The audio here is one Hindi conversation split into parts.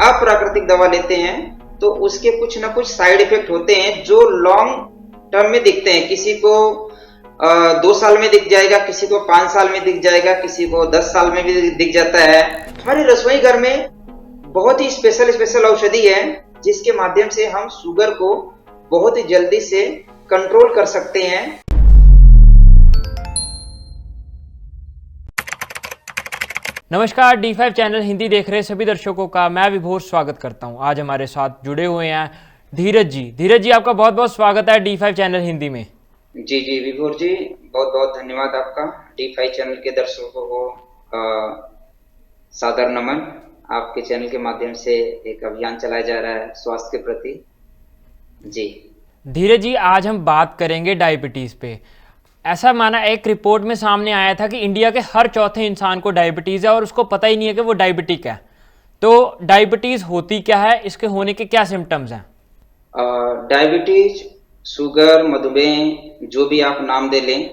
अप्राकृतिक दवा लेते हैं तो उसके कुछ ना कुछ साइड इफेक्ट होते हैं जो लॉन्ग टर्म में दिखते हैं। किसी को 2 साल में दिख जाएगा, किसी को 5 साल में दिख जाएगा, किसी को 10 साल में भी दिख जाता है। हमारे रसोई घर में बहुत ही स्पेशल औषधि है जिसके माध्यम से हम शुगर को बहुत ही जल्दी से कंट्रोल कर सकते हैं। नमस्कार, D5 चैनल हिंदी देख रहे सभी दर्शकों का मैं विभोर स्वागत करता हूं। आज हमारे साथ जुड़े हुए हैं धीरज जी। धीरज जी, आपका बहुत बहुत स्वागत है D5 चैनल हिंदी में। जी विभोर जी, बहुत बहुत धन्यवाद आपका। D5 चैनल के दर्शकों को सादर नमन। आपके चैनल के माध्यम से एक अभियान चलाया जा रहा है स्वास्थ्य के प्रति। जी धीरज जी, आज हम बात करेंगे डायबिटीज़ पे। ऐसा माना एक रिपोर्ट में सामने आया था कि इंडिया के हर चौथे इंसान को डायबिटीज़ है और उसको पता ही नहीं है कि वो डायबिटिक है। तो डायबिटीज़ होती क्या है, इसके होने के क्या सिम्टम्स हैं? डायबिटीज, शुगर, मधुमेह, जो भी आप नाम दे लें,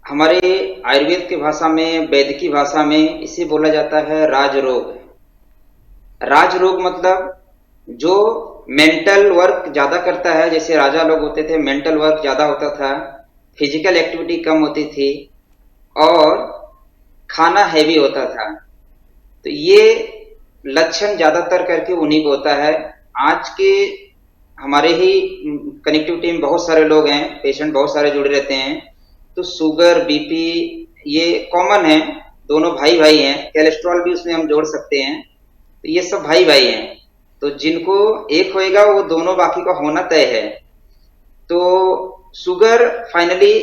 हमारे आयुर्वेद की भाषा में, वैद्य की भाषा में इसे बोला जाता है राजरोग। राजरोग मतलब जो मेंटल वर्क ज्यादा करता है। जैसे राजा लोग होते थे, मेंटल वर्क ज्यादा होता था, फिजिकल एक्टिविटी कम होती थी और खाना हैवी होता था। तो ये लक्षण ज्यादातर करके उन्हीं को होता है। आज के हमारे ही कनेक्टिविटी में बहुत सारे लोग हैं, पेशेंट बहुत सारे जुड़े रहते हैं। तो शुगर, बीपी ये कॉमन है, दोनों भाई भाई हैं। कोलेस्ट्रॉल भी उसमें हम जोड़ सकते हैं। तो ये सब भाई भाई हैं। तो जिनको एक होएगा वो दोनों बाकी का होना तय है। तो शुगर फाइनली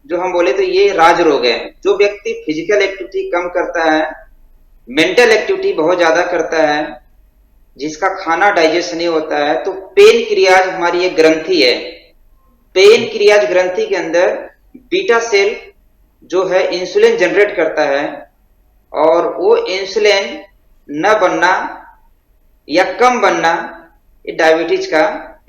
जो हम बोले तो ये राज रोग है। जो व्यक्ति फिजिकल एक्टिविटी कम करता है, मेंटल एक्टिविटी बहुत ज्यादा करता है, जिसका खाना डाइजेस्ट नहीं होता है, तो पेन क्रियाज हमारी एक ग्रंथि है। पेन क्रियाज ग्रंथि के अंदर बीटा सेल जो है इंसुलिन जनरेट करता है और वो इंसुलिन न बनना या कम बनना, ये डायबिटीज का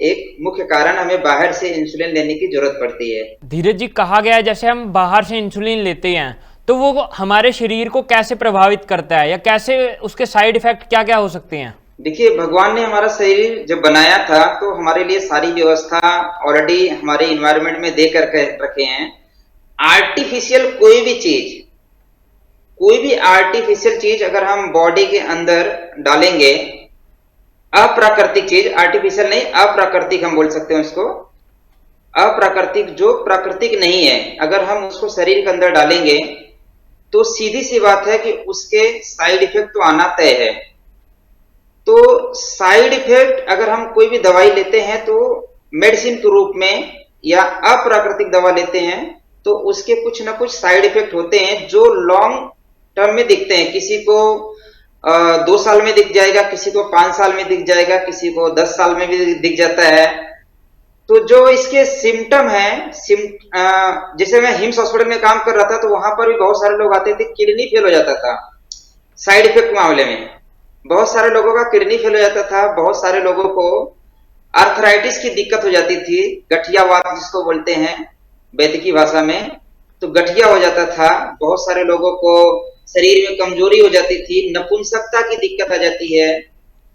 एक मुख्य कारण। हमें बाहर से इंसुलिन लेने की जरूरत पड़ती है। धीरज जी, कहा गया है जैसे हम बाहर से इंसुलिन लेते हैं तो वो हमारे शरीर को कैसे प्रभावित करता है या कैसे उसके साइड इफेक्ट क्या क्या हो सकते हैं? देखिए, भगवान ने हमारा शरीर जब बनाया था तो हमारे लिए सारी व्यवस्था ऑलरेडी हमारे इन्वायरमेंट में दे करके रखे हैं। आर्टिफिशियल कोई भी आर्टिफिशियल चीज अगर हम बॉडी के अंदर डालेंगे, अप्राकृतिक चीज, आर्टिफिशियल नहीं, अप्राकृतिक हम बोल सकते हैं उसको। अप्राकृतिक जो प्राकृतिक नहीं है, अगर हम उसको शरीर के अंदर डालेंगे तो सीधी सी बात है कि उसके साइड इफेक्ट तो आना तय है। तो साइड इफेक्ट अगर हम कोई भी दवाई लेते हैं तो मेडिसिन के रूप में या अप्राकृतिक दवा लेते हैं तो उसके कुछ ना कुछ साइड इफेक्ट होते हैं जो लॉन्ग टर्म में दिखते हैं। किसी को 2 साल में दिख जाएगा, किसी को 5 साल में दिख जाएगा, किसी को 10 साल में भी दिख जाता है। तो जो इसके सिम्टम है, जैसे मैं हिम्स हॉस्पिटल में काम कर रहा था तो वहां पर भी बहुत सारे लोग आते थे, किडनी फेल हो जाता था। साइड इफेक्ट मामले में बहुत सारे लोगों का किडनी फेल हो जाता था। बहुत सारे लोगों को आर्थराइटिस की दिक्कत हो जाती थी, गठियावात जिसको बोलते हैं वैद्य की भाषा में। तो गठिया हो जाता था। बहुत सारे लोगों को शरीर में कमजोरी हो जाती थी, नपुंसकता की दिक्कत आ जाती है।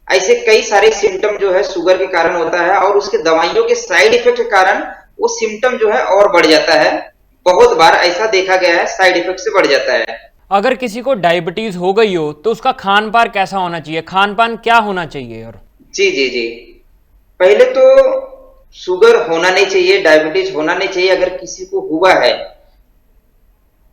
ऐसे कई सारे सिम्टम जो है शुगर के कारण होता है और उसके दवाइयों के साइड इफेक्ट के कारण वो सिम्टम जो है और बढ़ जाता है। बहुत बार ऐसा देखा गया है, साइड इफेक्ट से बढ़ जाता है। अगर किसी को डायबिटीज हो गई हो तो उसका खान पान कैसा होना चाहिए, खान पान क्या होना चाहिए? और जी पहले तो शुगर होना नहीं चाहिए, डायबिटीज होना नहीं चाहिए। अगर किसी को हुआ है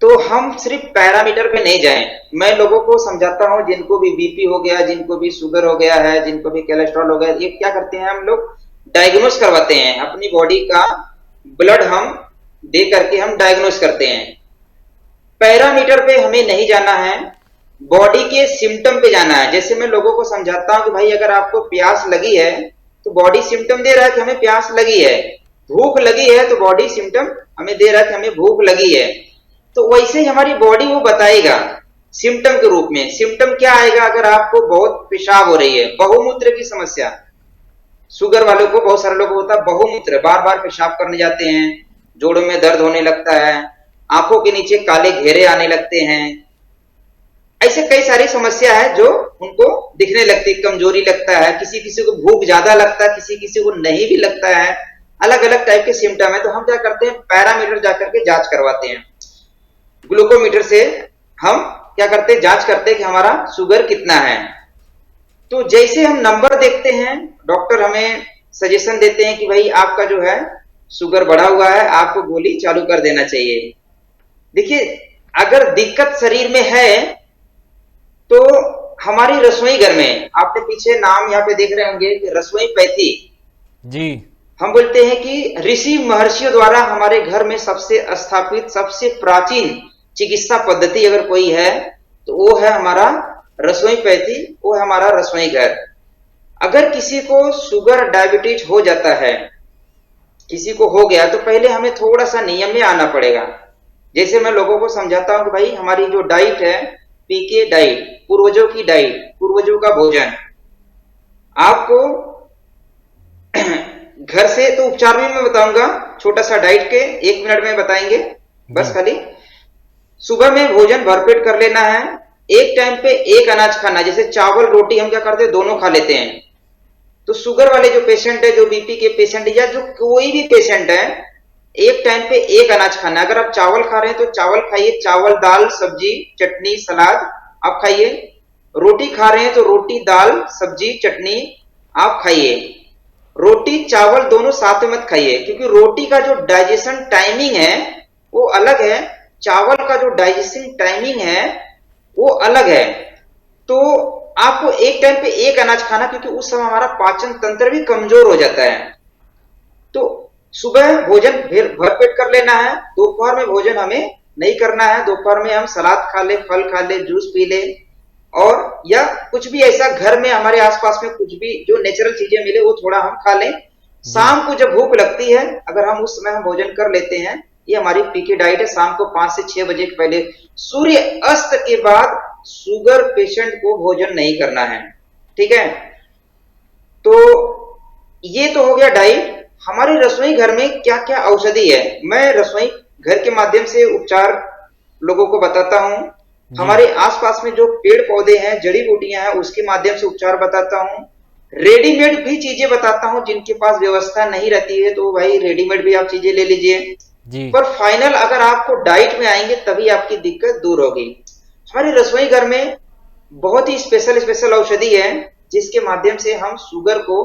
तो हम सिर्फ पैरामीटर पे नहीं जाएं। मैं लोगों को समझाता हूं, जिनको भी बीपी हो गया, जिनको भी शुगर हो गया है, जिनको भी कोलेस्ट्रॉल हो गया, ये क्या करते हैं, हम लोग डायग्नोस करवाते हैं। अपनी बॉडी का ब्लड हम दे करके हम डायग्नोस करते हैं। पैरामीटर पे हमें नहीं जाना है, बॉडी के सिम्टम पे जाना है। जैसे मैं लोगों को समझाता हूं कि भाई अगर आपको प्यास लगी है तो बॉडी सिम्टम दे रहा है कि हमें प्यास लगी है। भूख लगी है तो बॉडी सिम्टम हमें दे रहा है कि हमें भूख लगी है। तो वैसे ही हमारी बॉडी वो बताएगा सिम्टम के रूप में। सिम्टम क्या आएगा? अगर आपको बहुत पेशाब हो रही है, बहुमूत्र की समस्या, शुगर वालों को, बहुत सारे लोगों को होता है बहुमूत्र, बार बार पेशाब करने जाते हैं, जोड़ों में दर्द होने लगता है, आंखों के नीचे काले घेरे आने लगते हैं, ऐसे कई सारी समस्या है जो उनको दिखने लगती है, कमजोरी लगता है, किसी किसी को भूख ज्यादा लगता है, किसी किसी को नहीं भी लगता है, अलग अलग टाइप के सिम्टम है। तो हम क्या करते हैं, पैरामीटर जाकर के जांच करवाते हैं, ग्लूकोमीटर से हम क्या करते हैं, जांच करते हैं कि हमारा शुगर कितना है। तो जैसे हम नंबर देखते हैं, डॉक्टर हमें सजेशन देते हैं कि भाई आपका जो है शुगर बढ़ा हुआ है, आपको गोली चालू कर देना चाहिए। देखिए, अगर दिक्कत शरीर में है तो हमारी रसोई घर में, आपने पीछे नाम यहाँ पे देख रहे होंगे कि रसोई पैथी जी। हम बोलते हैं कि ऋषि महर्षियों द्वारा हमारे घर में सबसे स्थापित, सबसे प्राचीन चिकित्सा पद्धति अगर कोई है तो वो है हमारा रसोई पैथी, वो है हमारा रसोई घर। अगर किसी को शुगर डायबिटीज हो जाता है, किसी को हो गया, तो पहले हमें थोड़ा सा नियम में आना पड़ेगा। जैसे मैं लोगों को समझाता हूं कि भाई हमारी जो डाइट है, पीके डाइट, पूर्वजों की डाइट, पूर्वजों का भोजन, आपको घर से तो उपचार भी मैं बताऊंगा, छोटा सा डाइट के 1 मिनट में बताएंगे। बस खाली सुबह में भोजन भरपेट कर लेना है, एक टाइम पे एक अनाज खाना, जैसे चावल रोटी हम क्या करते हैं, दोनों खा लेते हैं। तो शुगर वाले जो पेशेंट है, जो बीपी के पेशेंट है, या जो कोई भी पेशेंट है, एक टाइम पे एक अनाज खाना। अगर आप चावल खा रहे हैं तो चावल खाइए, चावल दाल सब्जी चटनी सलाद आप खाइए। रोटी खा रहे हैं तो रोटी दाल सब्जी चटनी आप खाइए। रोटी चावल दोनों साथ में मत खाइए, क्योंकि रोटी का जो डाइजेशन टाइमिंग है वो अलग है, चावल का जो डाइजेशन टाइमिंग है वो अलग है। तो आपको एक टाइम पे एक अनाज खाना, क्योंकि उस समय हमारा पाचन तंत्र भी कमजोर हो जाता है। तो सुबह भोजन भरपेट कर लेना है, दोपहर में भोजन हमें नहीं करना है। दोपहर में हम सलाद खा ले, फल खा ले, जूस पी ले, और या कुछ भी ऐसा घर में हमारे आसपास में कुछ भी जो नेचुरल चीजें मिले वो थोड़ा हम खा लें। शाम को जब भूख लगती है, अगर हम उस समय हम भोजन कर लेते हैं, ये हमारी पीके डाइट है। शाम को 5 से 6 बजे के पहले, सूर्य अस्त के बाद शुगर पेशेंट को भोजन नहीं करना है, ठीक है। तो ये तो हो गया डाइट। हमारे रसोई घर में क्या क्या औषधि है, मैं रसोई घर के माध्यम से उपचार लोगों को बताता हूं। हमारे आसपास में जो पेड़ पौधे हैं, जड़ी बूटियां हैं, उसके माध्यम से उपचार बताता हूं। रेडीमेड भी चीजें बताता हूं, जिनके पास व्यवस्था नहीं रहती है तो भाई रेडीमेड भी आप चीजें ले लीजिए। पर फाइनल अगर आपको डाइट में आएंगे तभी आपकी दिक्कत दूर होगी। हमारे रसोई घर में बहुत ही स्पेशल औषधि है, जिसके माध्यम से हम शुगर को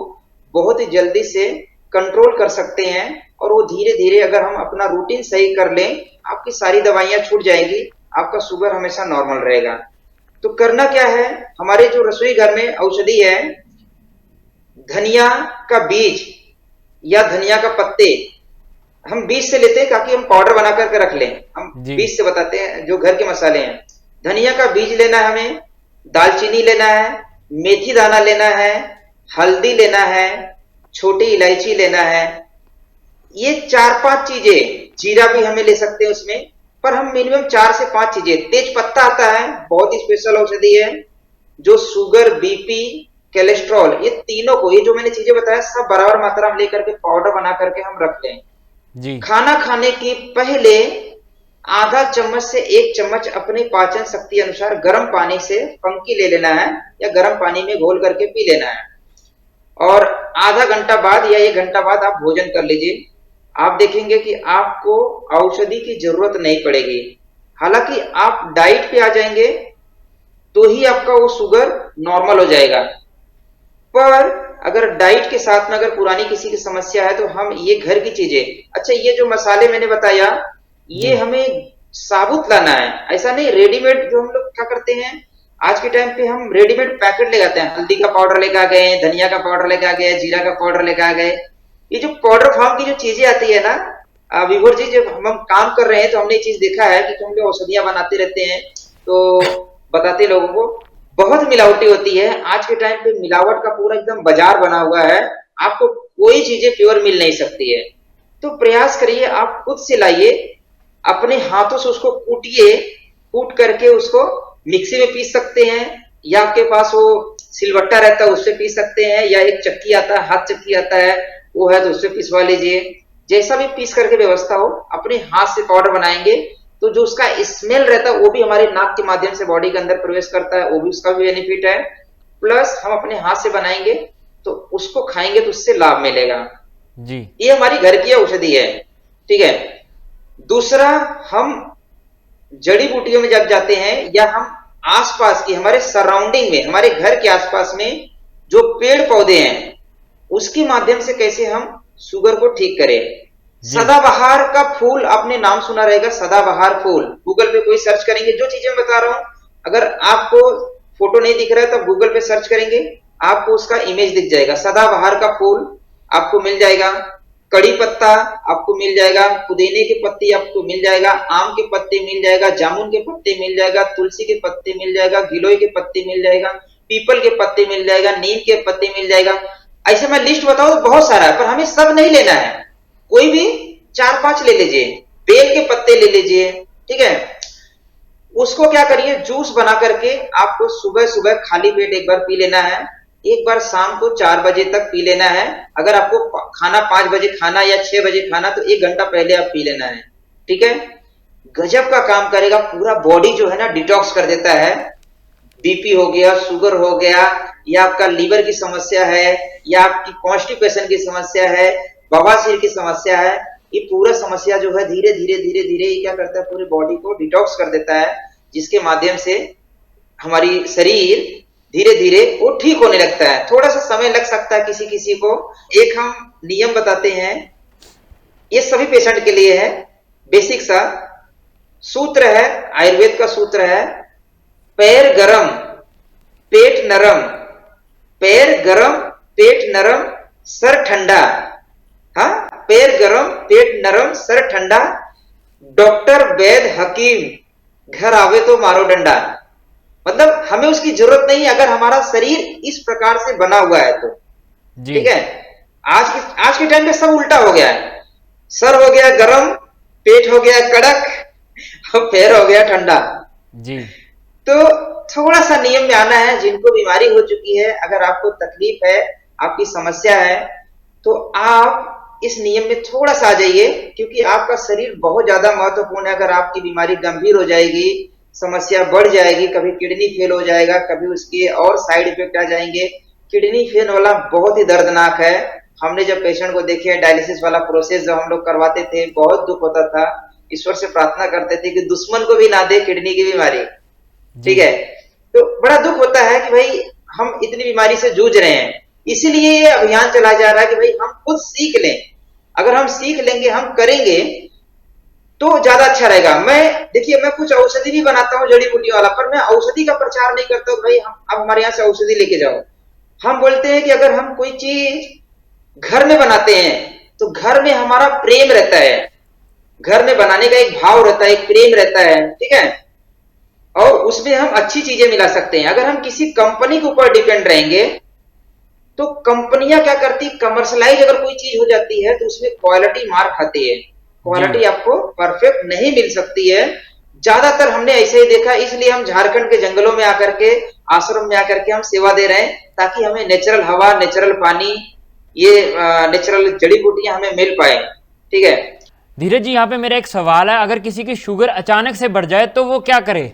बहुत ही जल्दी से कंट्रोल कर सकते हैं। और वो धीरे धीरे अगर हम अपना रूटीन सही कर लें, आपकी सारी दवाइयां छूट जाएगी, आपका शुगर हमेशा नॉर्मल रहेगा। तो करना क्या है, हमारे जो रसोई घर में औषधि है, धनिया का बीज या धनिया का पत्ते हम बीज से लेते हैं, ताकि हम पाउडर बना करके रख लें। हम बीज से बताते हैं, जो घर के मसाले हैं। धनिया का बीज लेना है हमें, दालचीनी लेना है, मेथी दाना लेना है, हल्दी लेना है, छोटी इलायची लेना है। ये 4-5 चीजें, जीरा भी हमें ले सकते हैं उसमें, पर हम मिनिमम 4 से 5 चीजें। तेज पत्ता आता है, बहुत ही स्पेशल औषधि है, जो शुगर, बीपी, कोलेस्ट्रॉल, ये तीनों को, ये जो मैंने चीजें बताया, सब बराबर मात्रा में लेकर के पाउडर बना करके हम रख लें जी। खाना खाने के पहले आधा चम्मच से 1 चम्मच अपने पाचन शक्ति अनुसार गर्म पानी से फंकी ले लेना है, या गर्म पानी में घोल करके पी लेना है। और आधा घंटा बाद या 1 घंटा बाद आप भोजन कर लीजिए। आप देखेंगे कि आपको औषधि की जरूरत नहीं पड़ेगी। हालांकि आप डाइट पे आ जाएंगे तो ही आपका वो शुगर नॉर्मल हो जाएगा। पर अगर डाइट के साथ में अगर पुरानी किसी की समस्या है, तो हम ये घर की चीजें, अच्छा ये जो मसाले मैंने बताया, ये हमें साबुत लाना है, ऐसा नहीं रेडीमेड। जो हम लोग क्या करते हैं आज के टाइम पे, हम रेडीमेड पैकेट ले आते हैं। हल्दी का पाउडर लेके आ गए, धनिया का पाउडर लेके आ गए, जीरा का पाउडर लेके आ गए। ये जो पाउडर फॉर्म की जो चीजें आती है ना, विभोर जी, जब हम काम कर रहे हैं तो हमने ये चीज देखा है कि हम लोग औषधियां बनाते रहते हैं, तो बताते लोगों को बहुत मिलावटी होती है। आज के टाइम पे मिलावट का पूरा एकदम बाजार बना हुआ है, आपको कोई चीजें प्योर मिल नहीं सकती है। तो प्रयास करिए, आप खुद से लाइए, अपने हाथों से उसको कूटिए, कूट करके उसको मिक्सी में पीस सकते हैं, या आपके पास वो सिलवट्टा रहता है उससे पीस सकते हैं, या एक चक्की आता है, हाथ चक्की आता है, वो है तो उससे पिसवा लीजिए। जैसा भी पीस करके व्यवस्था हो, अपने हाथ से पाउडर बनाएंगे, तो जो उसका स्मेल रहता है वो भी हमारे नाक के माध्यम से बॉडी के अंदर प्रवेश करता है, वो भी उसका भी बेनिफिट है। प्लस हम अपने हाथ से बनाएंगे तो उसको खाएंगे तो उससे लाभ मिलेगा जी। ये हमारी घर की औषधि है, ठीक है। दूसरा, हम जड़ी बूटियों में जब जाते हैं या हम आसपास की हमारे सराउंडिंग में, हमारे घर के आसपास में जो पेड़ पौधे हैं उसके माध्यम से कैसे हम शुगर को ठीक करें। सदाबहार का फूल आपने नाम सुना रहेगा, सदाबहार फूल, गूगल पे कोई सर्च करेंगे, जो चीजें मैं बता रहा हूं अगर आपको फोटो नहीं दिख रहा है तो गूगल पे सर्च करेंगे, आपको उसका इमेज दिख जाएगा। सदाबहार का फूल आपको मिल जाएगा, कड़ी पत्ता आपको मिल जाएगा, पुदीने के पत्ते आपको मिल जाएगा, आम के पत्ते मिल जाएगा, जामुन के पत्ते मिल जाएगा, तुलसी के पत्ते मिल जाएगा, गिलोय के पत्ते मिल जाएगा, पीपल के पत्ते मिल जाएगा, नीम के पत्ते मिल जाएगा। ऐसे मैं लिस्ट बताऊं तो बहुत सारा है, पर हमें सब नहीं लेना है, कोई भी 4-5 ले लीजिए। बेल के पत्ते ले लीजिए, ठीक है। उसको क्या करिए, जूस बना करके आपको सुबह सुबह खाली पेट एक बार पी लेना है, एक बार शाम को 4 बजे तक पी लेना है। अगर आपको खाना 5 बजे खाना या 6 बजे खाना तो 1 घंटा पहले आप पी लेना है, ठीक है। गजब का काम करेगा, पूरा बॉडी जो है ना डिटॉक्स कर देता है। बीपी हो गया, शुगर हो गया, या आपका लीवर की समस्या है, या आपकी कॉन्स्टिपेशन की समस्या है, बवासीर की समस्या है, ये पूरा समस्या जो है धीरे धीरे धीरे धीरे ये क्या करता है, पूरी बॉडी को डिटॉक्स कर देता है, जिसके माध्यम से हमारी शरीर धीरे धीरे वो ठीक होने लगता है। थोड़ा सा समय लग सकता है किसी किसी को। एक हम नियम बताते हैं, ये सभी पेशेंट के लिए है, बेसिक सा सूत्र है, आयुर्वेद का सूत्र है, पैर गरम पेट नरम, पैर गरम पेट नरम सर ठंडा। हाँ, पैर गरम पेट नरम सर ठंडा, डॉक्टर वैद हकीम घर आवे तो मारो डंडा। मतलब हमें उसकी जरूरत नहीं अगर हमारा शरीर इस प्रकार से बना हुआ है तो, ठीक है। आज के टाइम पे सब उल्टा हो गया है, सर हो गया गरम, पेट हो गया कड़क और पैर हो गया ठंडा जी। तो थोड़ा सा नियम में आना है। जिनको बीमारी हो चुकी है, अगर आपको तकलीफ है, आपकी समस्या है, तो आप इस नियम में थोड़ा सा आ जाइए, क्योंकि आपका शरीर बहुत ज्यादा महत्वपूर्ण है। अगर आपकी बीमारी गंभीर हो जाएगी, समस्या बढ़ जाएगी, कभी किडनी फेल हो जाएगा, कभी उसके और साइड इफेक्ट आ जाएंगे। किडनी फेल वाला बहुत ही दर्दनाक है। हमने जब पेशेंट को देखे, डायलिसिस वाला प्रोसेस जब हम लोग करवाते थे, बहुत दुख होता था। ईश्वर से प्रार्थना करते थे कि दुश्मन को भी ना दे किडनी की बीमारी, ठीक है। तो बड़ा दुख होता है कि भाई हम इतनी बीमारी से जूझ रहे हैं, इसीलिए ये अभियान चलाया जा रहा है कि भाई हम खुद सीख लें। अगर हम सीख लेंगे, हम करेंगे तो ज्यादा अच्छा रहेगा। देखिए मैं कुछ औषधि भी बनाता हूँ जड़ी बूटी वाला, पर मैं औषधि का प्रचार नहीं करता हूँ भाई हम अब हमारे यहाँ से औषधि लेके जाओ। हम बोलते हैं कि अगर हम कोई चीज घर में बनाते हैं तो घर में हमारा प्रेम रहता है, घर में बनाने का एक भाव रहता है, एक प्रेम रहता है, ठीक है। और उसमें हम अच्छी चीजें मिला सकते हैं। अगर हम किसी कंपनी के ऊपर डिपेंड रहेंगे तो कंपनियां क्या करती, कमर्शलाइज अगर कोई चीज हो जाती है तो उसमें क्वालिटी मार खाती है, क्वालिटी आपको परफेक्ट नहीं मिल सकती है। ज्यादातर हमने ऐसे ही देखा, इसलिए हम झारखंड के जंगलों में आकर के, आश्रम में आकर के हम सेवा दे रहे हैं, ताकि हमें नेचुरल हवा, नेचुरल पानी, ये नेचुरल जड़ी बूटियां हमें मिल पाए, ठीक है। धीरज जी, यहाँ पे मेरा एक सवाल है, अगर किसी की शुगर अचानक से बढ़ जाए तो वो क्या करे?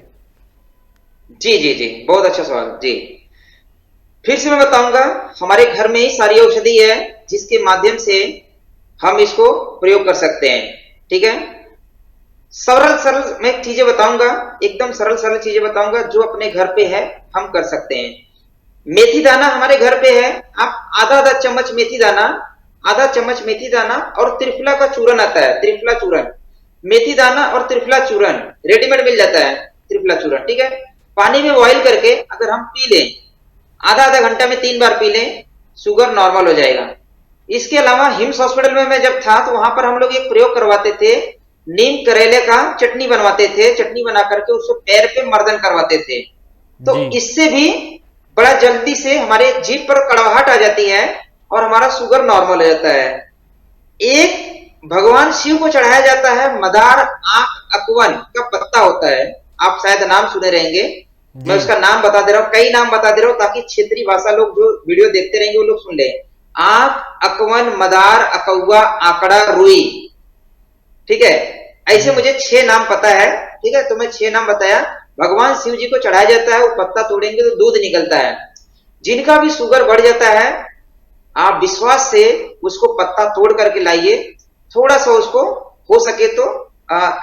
जी जी जी, बहुत अच्छा सवाल जी। फिर से मैं बताऊंगा, हमारे घर में ही सारी औषधि है जिसके माध्यम से हम इसको प्रयोग कर सकते हैं, ठीक है। सरल सरल मैं चीजें बताऊंगा, एकदम सरल सरल चीजें बताऊंगा जो अपने घर पे है, हम कर सकते हैं। मेथी दाना हमारे घर पे है, आप आधा चम्मच मेथी दाना, आधा चम्मच मेथी दाना और त्रिफला का चूरन आता है, त्रिफला चूरन, मेथी दाना और त्रिफला चूरन रेडीमेड मिल जाता है, त्रिफला चूरन, ठीक है। पानी में बॉइल करके अगर हम पी लें, आधा घंटा में 3 बार पी लें, शुगर नॉर्मल हो जाएगा। इसके अलावा हिम्स हॉस्पिटल में मैं जब था तो वहां पर हम लोग एक प्रयोग करवाते थे, नीम करेले का चटनी बनवाते थे, चटनी बना करके उसको पैर पे मर्दन करवाते थे। तो इससे भी बड़ा जल्दी से हमारे जीभ पर कड़वाहट आ जाती है और हमारा शुगर नॉर्मल हो जाता है। एक भगवान शिव को चढ़ाया जाता है मदार आंख अकवन का पत्ता होता है, आप शायद नाम सुने रहेंगे, मैं उसका नाम बता दे रहा हूं, कई नाम बता दे रहा हूं ताकि क्षेत्रीय भाषा लोग जो वीडियो देखते रहेंगे वो लोग सुन ले। आंख अकवन मदार अकौआ आंकड़ा रुई, ठीक है। ऐसे मुझे 6 नाम पता है, ठीक है, तो मैं 6 नाम बताया। भगवान शिव जी को चढ़ाया जाता है, वो पत्ता तोड़ेंगे तो दूध निकलता है। जिनका भी शुगर बढ़ जाता है, आप विश्वास से उसको पत्ता तोड़ करके लाइए, थोड़ा सा उसको हो सके तो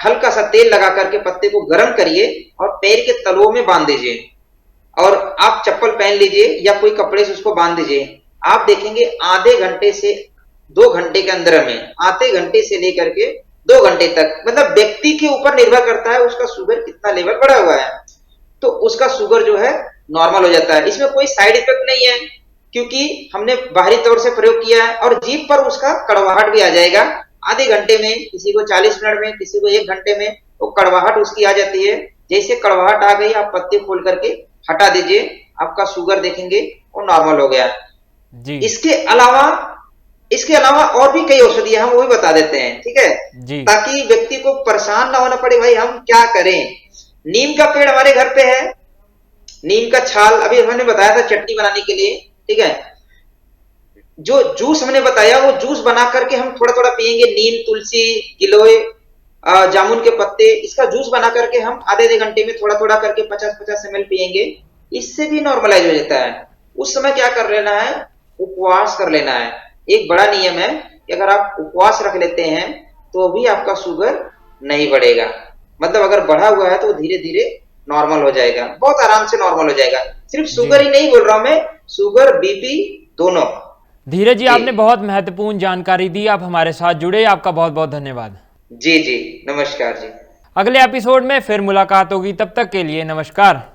हल्का सा तेल लगा करके पत्ते को गर्म करिए और पैर के तलुओं में बांध दीजिए, और आप चप्पल पहन लीजिए या कोई कपड़े से उसको बांध दीजिए। आप देखेंगे आधे घंटे से 2 घंटे के अंदर में, आधे घंटे से लेकर के 2 घंटे तक, मतलब व्यक्ति के ऊपर निर्भर करता है उसका शुगर कितना लेवल बढ़ा हुआ है, तो उसका शुगर जो है नॉर्मल हो जाता है। इसमें कोई साइड इफेक्ट नहीं है, क्योंकि हमने बाहरी तौर से प्रयोग किया है, और जीभ पर उसका कड़वाहट भी आ जाएगा। आधे घंटे में, किसी को 40 मिनट में, किसी को 1 घंटे में वो कड़वाहट उसकी आ जाती है। जैसे कड़वाहट आ गई, आप पत्ते खोल करके हटा दीजिए, आपका शुगर देखेंगे वो नॉर्मल हो गया। जी इसके अलावा और भी कई औषधियां हम वो भी बता देते हैं, ठीक है, जी ताकि व्यक्ति को परेशान ना होना पड़े, भाई हम क्या करें। नीम का पेड़ हमारे घर पे है, नीम का छाल अभी हमने बताया था चटनी बनाने के लिए, ठीक है। जो जूस हमने बताया वो जूस बना करके हम थोड़ा थोड़ा पियेंगे, नीम, तुलसी, गिलोय, जामुन के पत्ते, इसका जूस बना करके हम आधे आधे घंटे में थोड़ा थोड़ा करके 50-50 ml पियेंगे, इससे भी नॉर्मलाइज हो जाता है। उस समय क्या कर लेना है, उपवास कर लेना है। एक बड़ा नियम है कि अगर आप उपवास रख लेते हैं तो भी आपका शुगर नहीं बढ़ेगा, मतलब अगर बढ़ा हुआ है तो धीरे धीरे नॉर्मल हो जाएगा, बहुत आराम से नॉर्मल हो जाएगा। सिर्फ शुगर ही नहीं बोल रहा हूं मैं, शुगर, बीपी दोनों। धीरज जी, जी आपने बहुत महत्वपूर्ण जानकारी दी, आप हमारे साथ जुड़े, आपका बहुत बहुत धन्यवाद। जी जी, नमस्कार जी। अगले एपिसोड में फिर मुलाकात होगी, तब तक के लिए नमस्कार।